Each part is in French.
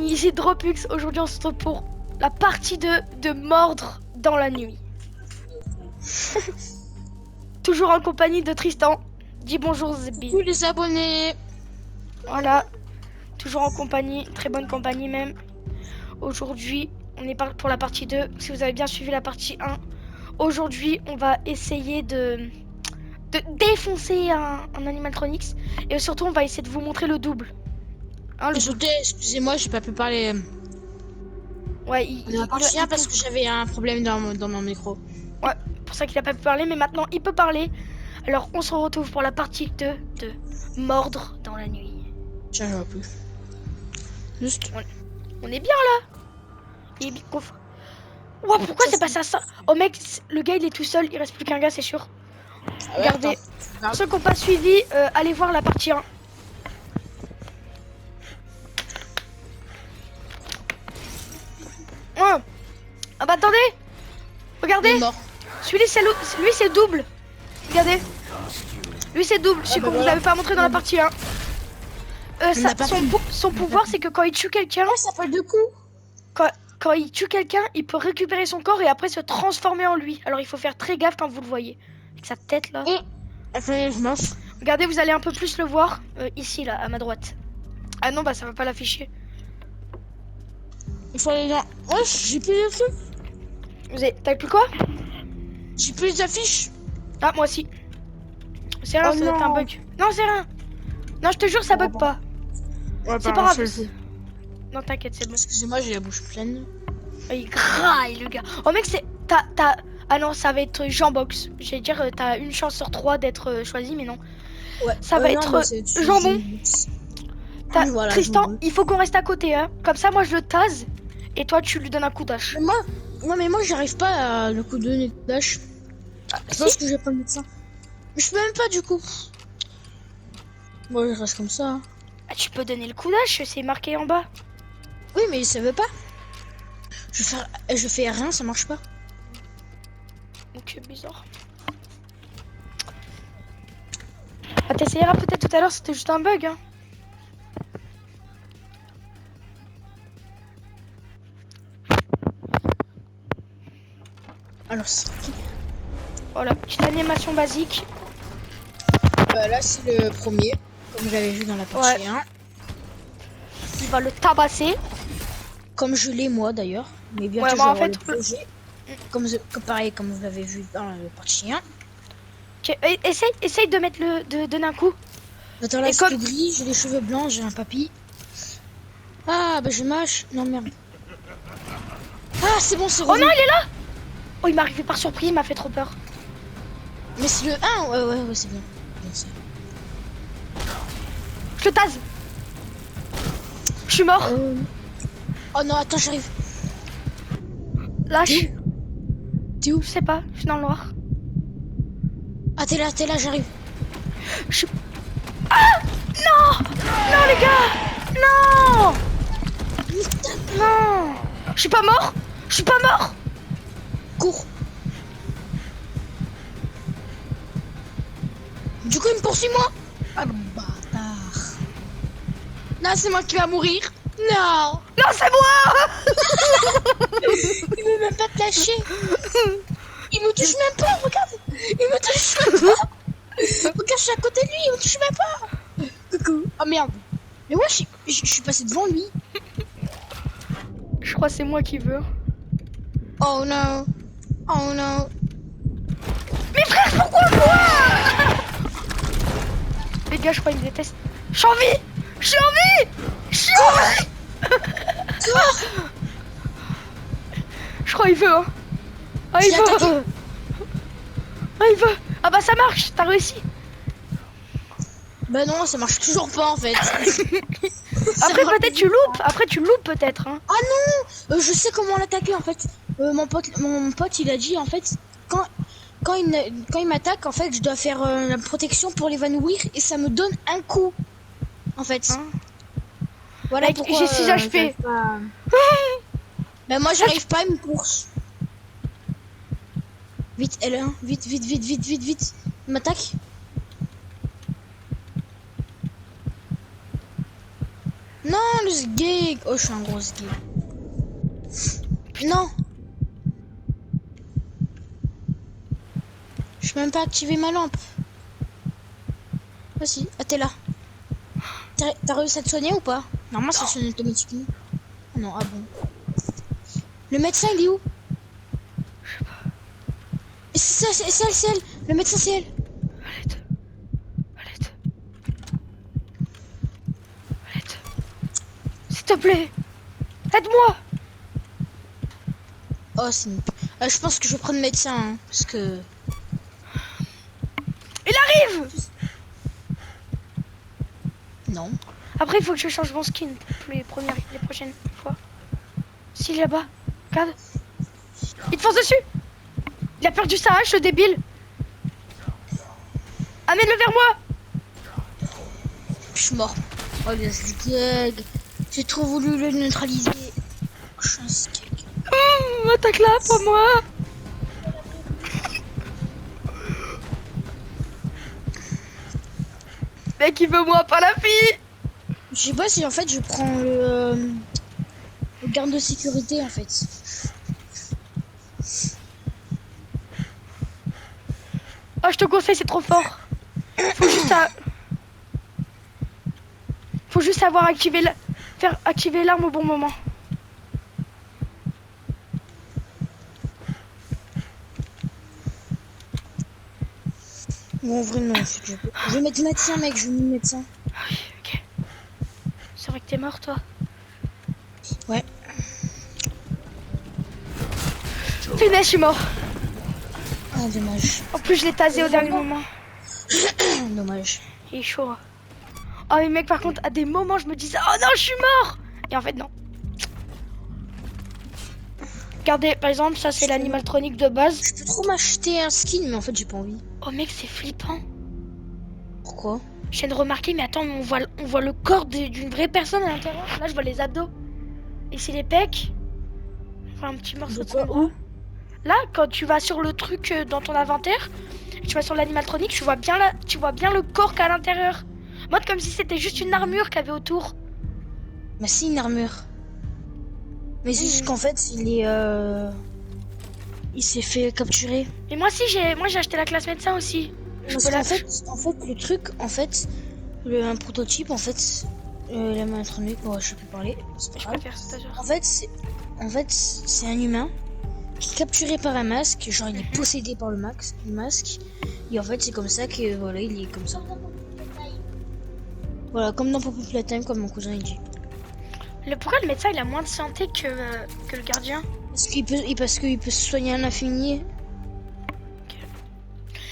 amis, ici Dropux. Aujourd'hui, on se retrouve pour la partie 2 de Mordre dans la nuit. Toujours en compagnie de Tristan. Dis bonjour Zbi. Tous les abonnés. Voilà. Toujours en compagnie, très bonne compagnie même. Aujourd'hui, on est pour la partie 2. Si vous avez bien suivi la partie 1, aujourd'hui, on va essayer de défoncer un animatronics. Et surtout, on va essayer de vous montrer le double. Hein, le double. Excusez-moi, j'ai pas pu parler. Ouais, Parce que j'avais un problème dans mon micro. Ouais, pour ça qu'il a pas pu parler, mais maintenant il peut parler. Alors on se retrouve pour la partie 2 de Mordre dans la nuit. Tiens, je vois plus. Juste. On est bien là. Il est bien Ouah, pourquoi c'est passé à ça? Oh mec, le gars il est tout seul, il reste plus qu'un gars, c'est sûr. Ah ouais, Regardez, pour ceux qui n'ont pas suivi, allez voir la partie 1. Ah bah attendez, regardez. Celui-là c'est double. Regardez. Lui c'est double, c'est qu'on vous avait pas montré dans la partie 1. Son pouvoir c'est que quand il tue quelqu'un, ça fait deux coups. Quand il tue quelqu'un, il peut récupérer son corps et après se transformer en lui. Alors il faut faire très gaffe quand vous le voyez. Avec sa tête là. Regardez, vous allez un peu plus le voir ici là, à ma droite. Ah non, bah ça va pas l'afficher. Il faut aller là. Ouais, j'ai plus d'affiches. T'as plus quoi? J'ai plus d'affiches. Ah, moi aussi. C'est rien, c'est un bug. Non, c'est rien. Non, je te jure, ça bug pas. Ouais, c'est pas grave. Non, t'inquiète, c'est bon. Excusez-moi, j'ai la bouche pleine. Il graille, le gars. Oh, mec, c'est. Ah non, ça va être Jambox. J'allais dire, t'as une chance sur 3 d'être choisi, mais non. Ouais. Ça va être Jambon. Voilà, Tristan, jambon. il faut qu'on reste à côté, hein. Comme ça, moi, je le tase. Et toi, tu lui donnes un coup d'âge. Mais moi, j'arrive pas à le coup de donner d'âge. Je pense que je vais pas le médecin. Mais je peux même pas, du coup. Bon, je reste comme ça. Hein. Ah, tu peux donner le coup d'âge, c'est marqué en bas. Oui, mais ça veut pas. Je fais rien, ça marche pas. Donc c'est bizarre. Ah, t'essayeras peut-être tout à l'heure, c'était juste un bug. Hein. Alors, c'est qui? Voilà, petite animation basique. Là, c'est le premier, comme j'avais vu dans la partie 1. Il va le tabasser. Comme je l'ai moi d'ailleurs. Mais bientôt, moi, en fait, le projet. Pareil, comme vous l'avez vu dans la partie 1. Okay. Essaye de mettre de donner un coup. Attends, là, c'est tout gris, j'ai les cheveux blancs, j'ai un papy. Ah, bah je mâche. Non, merde. Ah, c'est bon, c'est revenu. Oh non, il est là. Oh, il m'est arrivé par surprise, il m'a fait trop peur. Mais c'est le 1, ouais, c'est bien. Je le tase. Je suis mort. Oh non, attends, j'arrive. Lâche. T'es où? Je sais pas, je suis dans le noir. Ah, t'es là, j'arrive. Ah non. Non, les gars. Non. Non. Je suis pas mort. Je suis pas mort. Cours. Du coup, il me poursuit moi. Ah, bâtard. Là, c'est moi qui va mourir. Non. Non, c'est moi. Il veut même pas te lâcher. Il me touche même pas, regarde. Il me touche même pas. Regarde, je suis à côté de lui, il me touche même pas. Coucou. Oh merde. Mais ouais, je suis passé devant lui. Je crois que c'est moi qui veux. Oh non. Oh non. Mais frère, pourquoi moi? Les gars, je crois qu'ils me détestent. Je suis en vie. Je suis en vie. Je suis en vie. Je crois qu'il veut, hein. Ah, il veut. Ah, il veut. Ah bah ça marche, t'as réussi. Bah non, ça marche toujours pas en fait. Après peut-être tu loupes. Après tu loupes peut-être. Hein. Ah non, je sais comment l'attaquer en fait. Mon pote il a dit en fait quand il m'attaque en fait je dois faire la protection pour l'évanouir et ça me donne un coup en fait. Hein. Voilà Mec, pourquoi. j'ai 6 HP. Bah moi j'arrive pas, il me course. Vite L1, vite. Il m'attaque. Non, le sgeg. Oh, je suis un gros sgeg. Non. Je peux même pas activer ma lampe. Ah si, ah t'es là. T'as réussi à te soigner ou pas? Normalement ça sonne automatiquement. Ah non, ah bon. Le médecin il est où? C'est ça, c'est elle. Le médecin c'est elle. Arrête. Arrête. Arrête. S'il te plaît. Aide-moi. Oh c'est une... je pense que je vais prendre le médecin hein, parce que... Il arrive. Non. Après, il faut que je change mon skin pour les prochaines fois. Si, là-bas. Regarde. Il te fonce dessus. Il a perdu sa hache, le débile. Amène-le vers moi. Je suis mort. Oh le sgeg. J'ai trop voulu le neutraliser. Oh, je suis un sgeg. Attaque là, pas moi. Mec, il veut moi, pas la fille. Je sais pas si en fait je prends le garde de sécurité en fait. Oh, je te conseille, c'est trop fort. Faut juste savoir faire activer l'arme au bon moment. Bon, en vrai, non, en fait, je vais mettre médecin, mec, je vais mettre médecin. Ah oui, ok. C'est vrai que t'es mort, toi. Ouais. Punaise, je suis mort. Ah, dommage. En plus, je l'ai tasé au dernier moment. Dommage. Il est chaud. Oh, mais mec, par contre, à des moments, je me disais, oh non, je suis mort. Et en fait, non. Regardez, par exemple, ça, c'est l'animaltronique de base. Je peux trop m'acheter un skin, mais en fait, j'ai pas envie. Oh, mec, c'est flippant. Pourquoi? Je viens de remarquer, mais attends, on voit le corps d'une vraie personne à l'intérieur. Là, je vois les abdos. Ici, les pecs. Enfin, un petit morceau de son bras. Là, quand tu vas sur le truc dans ton inventaire, tu vas sur l'animaltronique, tu vois bien le corps qu'il y a à l'intérieur. Mode comme si c'était juste une armure qu'il y avait autour. Bah, c'est une armure. Mais c'est juste qu'en fait, il s'est fait capturer. Mais moi aussi, j'ai acheté la classe médecin aussi. Parce qu'en fait, le truc, en fait, un prototype, en fait, l'animaltronique, je sais plus parler. Je préfère ça, genre. En fait, c'est un humain qui est capturé par un masque, genre il est possédé par le masque, et en fait c'est comme ça que voilà il est comme ça. Voilà, comme dans Poppy Playtime, comme mon cousin il dit. Pourquoi le médecin il a moins de santé que le gardien? Parce qu'il peut se soigner à l'infini. Okay.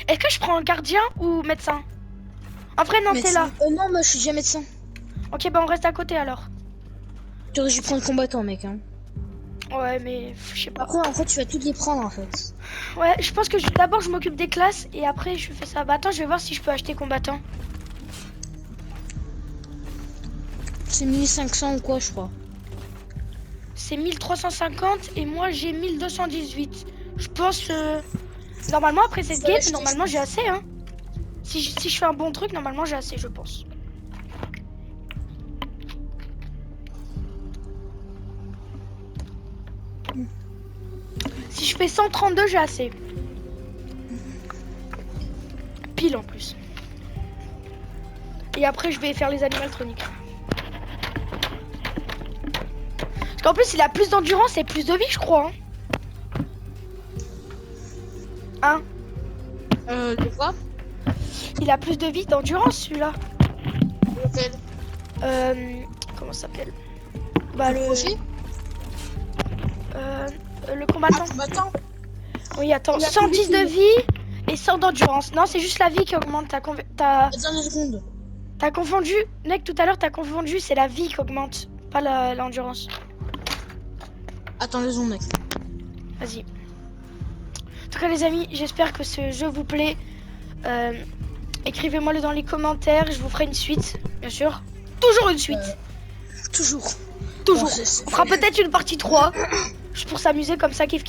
Est-ce que je prends un gardien ou médecin? En vrai non, t'es là. Non, moi je suis déjà médecin. Ok, bah on reste à côté alors. T'aurais dû prendre combattant, mec. Hein. Ouais, mais je sais pas. Après, en fait, tu vas toutes les prendre en fait. Ouais, je pense que d'abord je m'occupe des classes et après je fais ça. Bah attends, je vais voir si je peux acheter combattant. C'est 1500 ou quoi, je crois. C'est 1350 et moi j'ai 1218. Je pense. Normalement, après cette game, normalement j'ai assez. Hein. Si je fais un bon truc, normalement j'ai assez, je pense. Si je fais 132, j'ai assez. Pile en plus. Et après, je vais faire les animaltroniques. Parce qu'en plus, il a plus d'endurance et plus de vie, je crois. Hein, De quoi? il a plus de vie d'endurance, celui-là. Lequel? Comment ça s'appelle? Bah, le combattant. Combattant? Oui, attends, 110 de vie et 100 d'endurance. Non, c'est juste la vie qui augmente. Attends une seconde. T'as confondu, mec, tout à l'heure, t'as confondu, c'est la vie qui augmente, pas l'endurance. Attends les secondes, mec. Vas-y. En tout cas, les amis, j'espère que ce jeu vous plaît. Écrivez-moi-le dans les commentaires, je vous ferai une suite, bien sûr. Toujours une suite. Toujours. Toujours. Bon, On fera peut-être une partie 3. Juste pour s'amuser comme ça, kiff.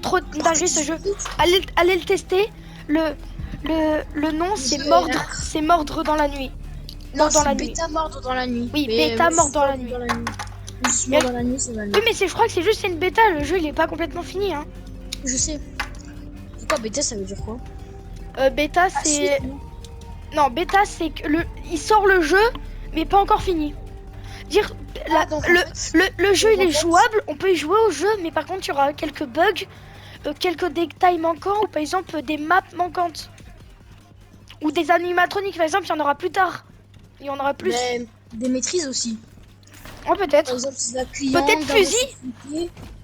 Trop dingue ce jeu. Allez le tester. Le nom, c'est mordre dans la nuit. mort dans c'est la nuit. bêta mort dans la nuit. Oui, Mais, bêta je mort suis dans pas la nuit. Je suis mort dans la nuit, c'est la nuit. Oui, mais je crois que c'est juste une bêta. Le jeu, il est pas complètement fini. Hein. Je sais. Pourquoi bêta, ça veut dire quoi? Bêta, Ah, c'est... si. Non, bêta, c'est que il sort le jeu, mais pas encore fini. Dire, Donc, en fait, le jeu, il en est fait- jouable. On peut y jouer au jeu, mais par contre, il y aura quelques bugs, quelques détails manquants, ou par exemple, des maps manquantes. Ou des animatroniques, par exemple, il y en aura plus tard. Il y en aura plus. Ben, des maîtrises aussi. Oh, Par peut-être. exemple, c'est la cliente. Peut-être fusil.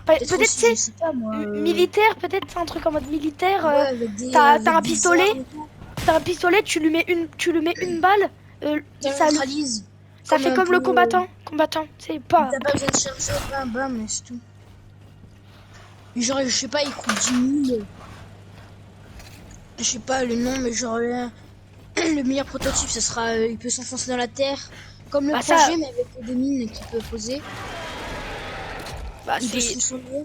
Peut-être, Peut-être c'est je sais pas moi. militaire, peut-être un truc en mode militaire. Ouais, avec des. T'as Avec un des pistolet. armes et tout. T'as un pistolet, tu lui mets une balle. Ça Ça, neutralise. ça fait un comme peu, le combattant. Combattant, c'est pas. T'as pas besoin de chercher, bam bam, mais c'est tout. Genre, je sais pas, il coûte 10 000. Je sais pas le nom, mais genre, le meilleur prototype, ce sera. Il peut s'enfoncer dans la terre. Comme le Bah, projet, ça- mais avec des mines qu'il peut poser. Bah, Il peut c'est- se soigner.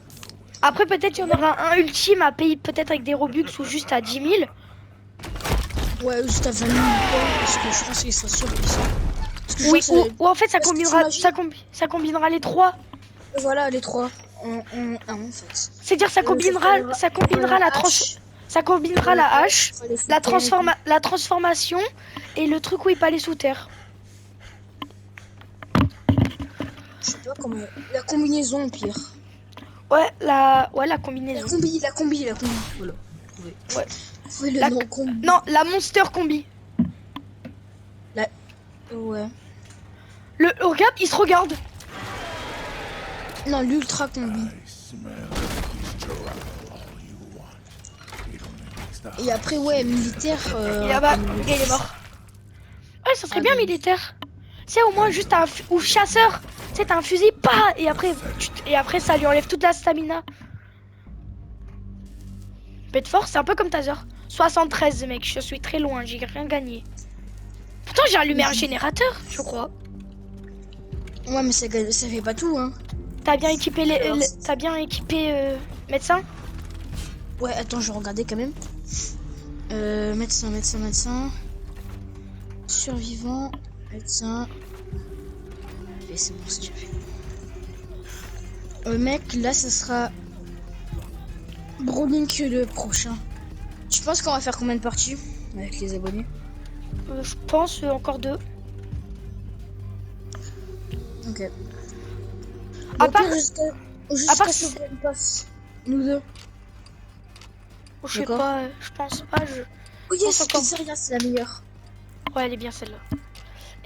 Après, peut-être il y en aura un ultime à payer peut-être avec des Robux ou juste à 10 000. Ouais, juste à 20 000 quoi, parce que je pense qu'il sera sûr que ça. Parce que je Oui, pense que ou en fait, ça Parce que combinera, t'imagines- ça combinera les trois. voilà, les trois. En un, en fait. C'est-à-dire, ça combinera ça combinera la hache, la transformation et le truc où il peut aller sous terre. Je sais pas comment. La combinaison, au pire. Ouais, la La combinaison. combi. Voilà. Trouvé. Ouais. Trouvé le La- nom combi. Non, la Monster Combi. Ouais. Regarde, il se regarde. Non, l'ultra combi. Et après, ouais, militaire. Il est là-bas, il est mort. Ouais, ça serait bien militaire. C'est au moins juste ou chasseur. Tu sais, t'as un fusil, pas et après ça lui enlève toute la stamina. Bedford, c'est un peu comme Taser. 73 mec, je suis très loin, j'ai rien gagné. Pourtant j'ai allumé un générateur, je crois. Ouais, mais ça fait pas tout, hein. T'as bien équipé médecin. Ouais, attends, je vais regarder quand même. Médecin. Survivant, médecin. Et c'est bon, c'est déjà fait. Mec, là, ça sera Brolink le prochain. Tu penses qu'on va faire combien de parties avec les abonnés? Je pense encore 2. Ok. À part- Jusqu'à ce qu'on passe, nous deux. Je sais D'accord. pas, je pense pas. Oh yes, encore. pizzeria, c'est la meilleure. Ouais, elle est bien celle-là.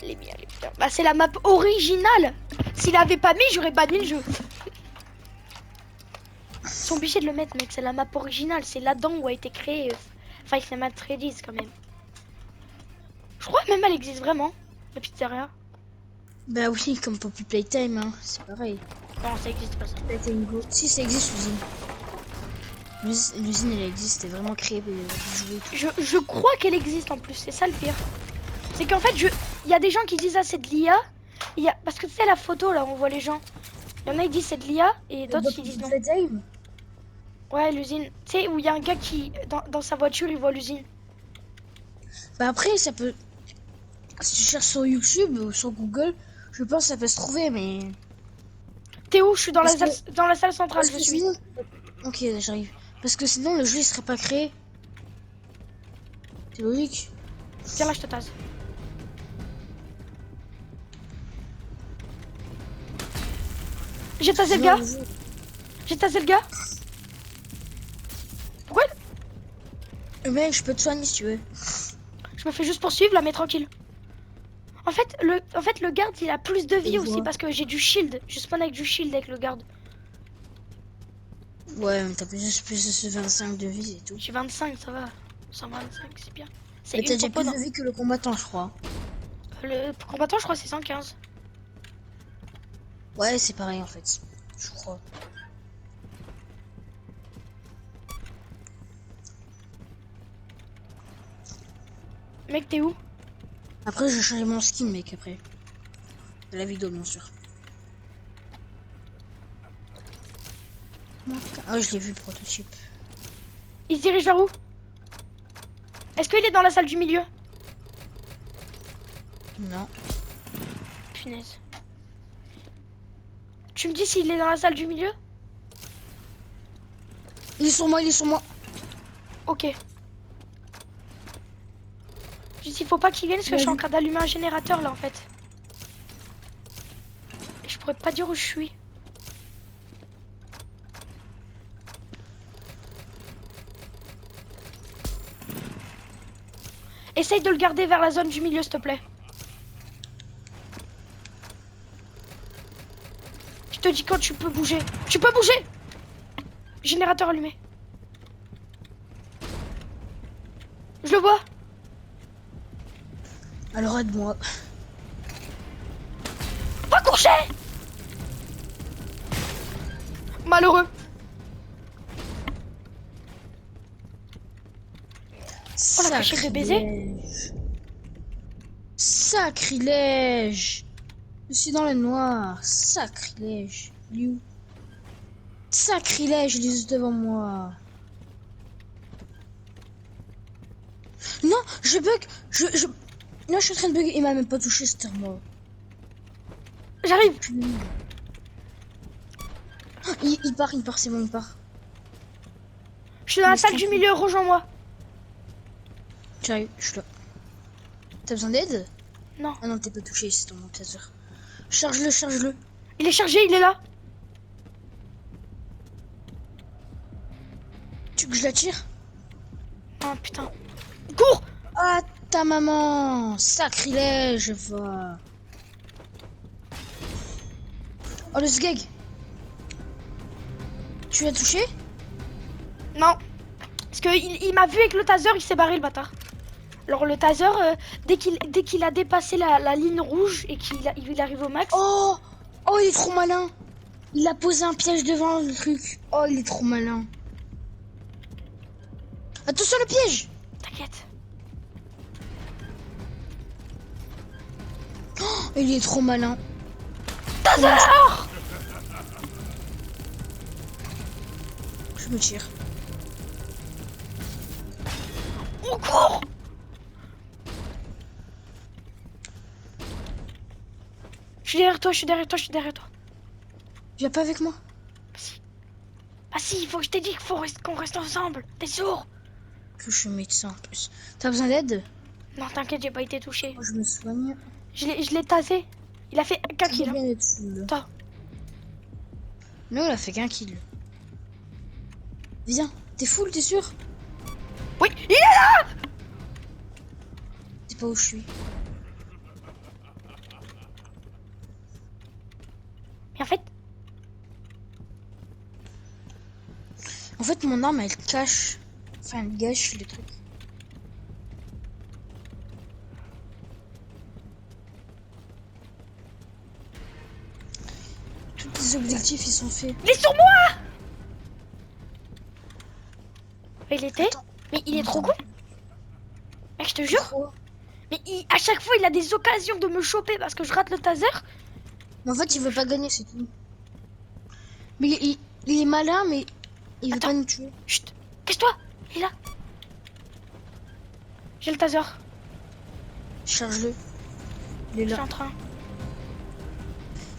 Elle est bien. Bah c'est la map originale. S'il avait pas mis, j'aurais banni le jeu. Ils sont obligés de le mettre, mec. C'est la map originale. C'est là-dedans où a été créé Five Nights at Freddy's quand même. Je crois même elle existe vraiment, la pizzeria. Bah oui, comme Poppy Playtime, hein. C'est pareil. Non, ça existe pas ça. Playtime Go. Si, ça existe, l'usine. L'usine, elle existe. Elle est vraiment créée pour jouer et tout. Je crois qu'elle existe en plus. C'est ça le pire. C'est qu'en fait, il y a des gens qui disent ah c'est de l'IA. Parce que tu sais la photo là, on voit les gens. Il y en a qui disent c'est de l'IA et d'autres qui disent non. Playtime. Ouais, l'usine. Tu sais, où il y a un gars qui, dans sa voiture, il voit l'usine. Bah après, ça peut... Si tu cherches sur YouTube ou sur Google, je pense que ça peut se trouver, mais... T'es où? Je suis dans la Parce salle centrale, Parce je que suis. sinon... Ok, j'arrive. Parce que sinon, le jeu, il serait pas créé. C'est logique. Tiens, là, je te tasse. J'ai tassé le gars. J'ai tassé le gars. Pourquoi? Mec, je peux te soigner si tu veux. Je me fais juste poursuivre là, mais tranquille. En fait, le garde, il a plus de vie Et aussi moi parce que j'ai du shield. Je spawn avec du shield avec le garde. Ouais, mais t'as plus de 25 de vie et tout. J'ai 25, ça va. 125, c'est bien. C'est Mais t'as une déjà popo plus de vie que le combattant, je crois. Le combattant, je crois, c'est 115. Ouais, c'est pareil en fait. Je crois. Mec, t'es où? Après, je vais changer mon skin, mec, après. De la vidéo, bien sûr. Ah, je l'ai vu, le prototype. Il se dirige vers où? Est-ce qu'il est dans la salle du milieu? Non. Punaise. Tu me dis s'il est dans la salle du milieu? Il est sur moi, il est sur moi. Ok. Je dis, faut pas qu'il vienne parce que je suis en train d'allumer un générateur là en fait. Et je pourrais pas dire où je suis. Essaye de le garder vers la zone du milieu, s'il te plaît. Je te dis quand tu peux bouger. Tu peux bouger! Générateur allumé. Je le vois. Alors aide-moi. Va coucher! Malheureux. Oh, la cachette de baiser. Sacrilège. Je suis dans le noir. Sacrilège. You. Sacrilège, il est juste devant moi. Non, je bug. Là, je suis en train de bugger. Il m'a même pas touché, c'était moi. J'arrive. Il part, c'est bon, il part. Je suis dans la salle du milieu, rejoins-moi. J'arrive, je suis là. T'as besoin d'aide? Non. Ah non, t'es pas touché, c'est ton taser. Charge-le, charge-le. Il est chargé, il est là. Tu veux que je la tire? Oh putain. Cours! Ah, ta maman! Sacrilège, va. Oh, le sgeg! Tu l'as touché? Non. Parce qu'il m'a vu avec le taser, il s'est barré le bâtard. Alors le taser, dès qu'il a dépassé la ligne rouge et qu'il arrive au max... Oh! Oh, il est trop malin! Il a posé un piège devant le truc. Oh, il est trop malin. Attention le piège! T'inquiète. Oh, il est trop malin. Taser! Je me tire. On court! Je suis derrière toi, je suis derrière toi, je suis derrière toi. Viens pas avec moi. Si. Ah si, il faut que je t'ai dit qu'on reste ensemble. T'es sourd? Que je suis médecin en plus. T'as besoin d'aide? Non, t'inquiète, j'ai pas été touché. Moi, je me soigne. Je l'ai tasé. Il a fait qu'un Tu kill. dois Hein. bien être full. Attends. Non, il a fait qu'un kill. Viens, t'es full, t'es sûr? Oui, il est là! C'est pas où je suis. Mais En fait, mon arme, elle cache. Enfin, elle gâche les trucs. Tous les objectifs, ils sont faits. il est sur moi! Il était? Attends. Mais il est trop con. Mec, je te jure. Quoi? Mais à chaque fois, il a des occasions de me choper parce que je rate le taser. Mais en fait, il veut pas gagner, c'est tout. Mais il est malin, mais il veut Attends. pas nous tuer. Chut, cache-toi. Il est là. J'ai le taser. Charge-le. Il est Je suis là. en train.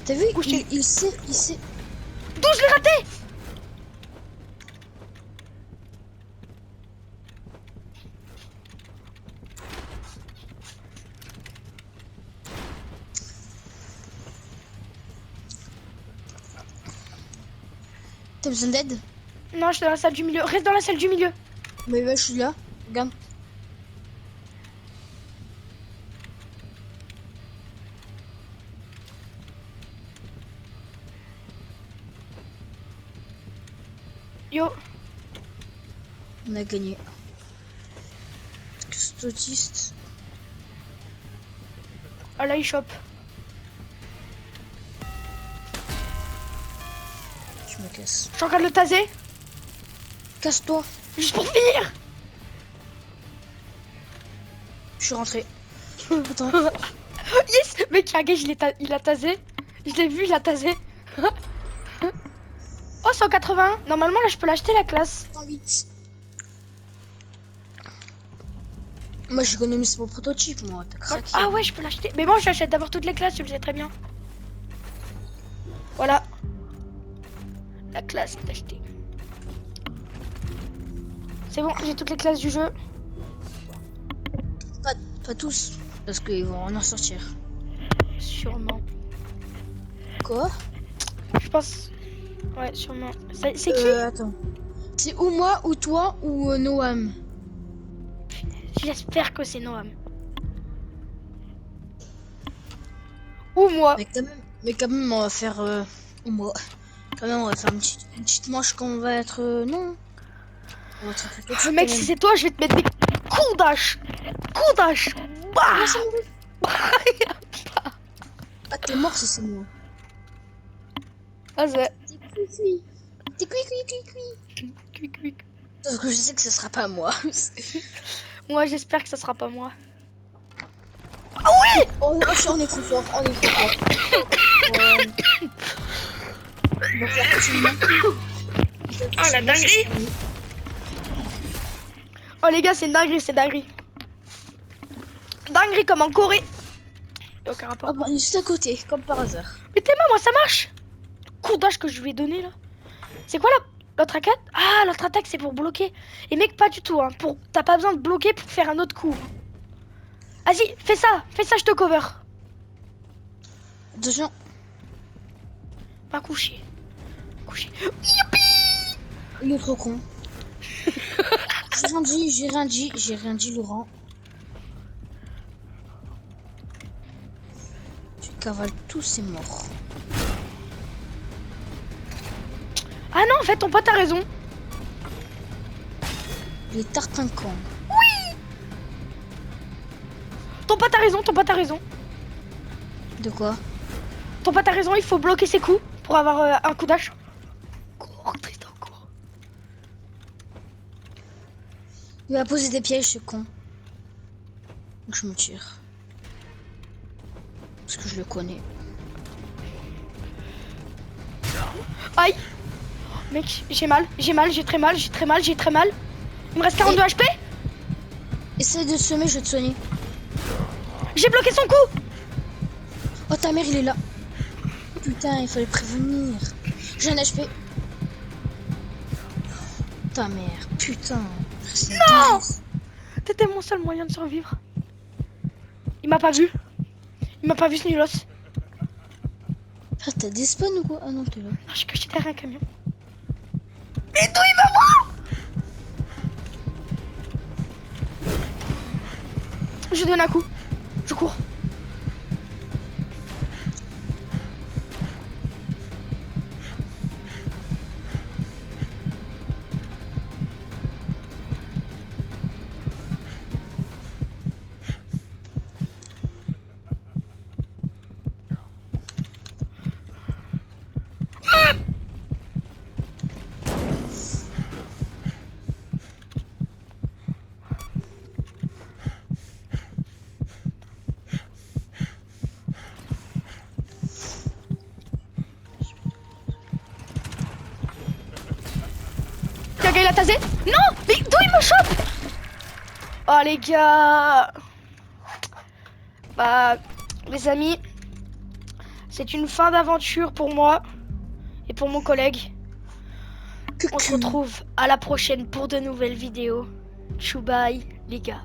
T'as vu? Où je t'ai- Il sait. D'où je l'ai raté? T'as besoin d'aide? Non, je suis dans la salle du milieu. Reste dans la salle du milieu. Mais je suis là. Regarde. Yo. On a gagné. Stotiste. Ah là, il chope. Je me casse. Je regarde le taser. Casse-toi. Juste pour finir. Je suis rentré. Attends. Yes. Mec, regarde, il a tasé. Je l'ai vu, il a tasé. Oh, 181. Normalement, là, je peux l'acheter la classe. 108. Moi, j'économise mon prototype, moi. T'as craqué. Ah ouais, je peux l'acheter. Mais bon, j'achète d'abord toutes les classes, tu le sais très bien. Voilà. La classe est achetée. C'est bon, j'ai toutes les classes du jeu. Pas tous, parce qu'ils vont en sortir. Sûrement. Quoi? Je pense. Ouais, sûrement. C'est qui? Attends. C'est ou moi, ou toi, ou Noam. J'espère que c'est Noam. Ou moi. Mais quand même, on va faire... ou moi. Quand même, on va faire une petite manche qu'on va être... non. On va être un peu Mec, si c'est toi, je vais te mettre des coups d'âge. Coups d'âge. Bah. Ah, t'es mort si c'est moi. Vas-y. T'es cuit. Cuic, cuic. Parce que je sais que ce sera pas moi. Moi, j'espère que ça sera pas moi. Oh, on est trop fort, on est trop fort. On va faire facilement. Ah, la dinguerie. Oh les gars, c'est une dinguerie, c'est dinguerie. Dinguerie comme en Corée. Y'a aucun rapport. Ah bah, on est juste à côté, comme par hasard. Mais t'es moi, ça marche. Coup d'âge que je lui ai donné là. C'est quoi l'autre attaque? Ah, l'autre attaque c'est pour bloquer. Et mec, pas du tout. Hein. T'as pas besoin de bloquer pour faire un autre coup. Vas-y, fais ça, je te cover. Attention. Pas couché. Couché. Il est trop con. J'ai rien dit, Laurent. Tu cavales tous, c'est mort. Ah non, en fait, ton pote a raison. Les tartins cons. Ton pote a raison. De quoi? Ton pote a raison, il faut bloquer ses coups pour avoir un coup d'âge. Cours, Tristan, cours. Il va poser des pièges, ce con. Donc je me tire. Parce que je le connais. Aïe. Mec, j'ai très mal. Il me reste 42 HP. Essaye de te semer, je vais te soigner. J'ai bloqué son coup. Oh, ta mère, il est là. Putain, il fallait prévenir. J'ai un HP. Ta mère, putain. Non. T'étais mon seul moyen de survivre. Il m'a pas vu, ce nulos. Ah, t'as des spawns ou quoi? Ah non, t'es là. Non, je suis caché derrière un camion. Mais d'où il va voir? Je donne un coup. Je cours. Le gars il a tasé. Non, mais d'où il me chope? Oh les gars. Bah les amis, c'est une fin d'aventure pour moi et pour mon collègue. On se retrouve à la prochaine pour de nouvelles vidéos. Tchou bye les gars.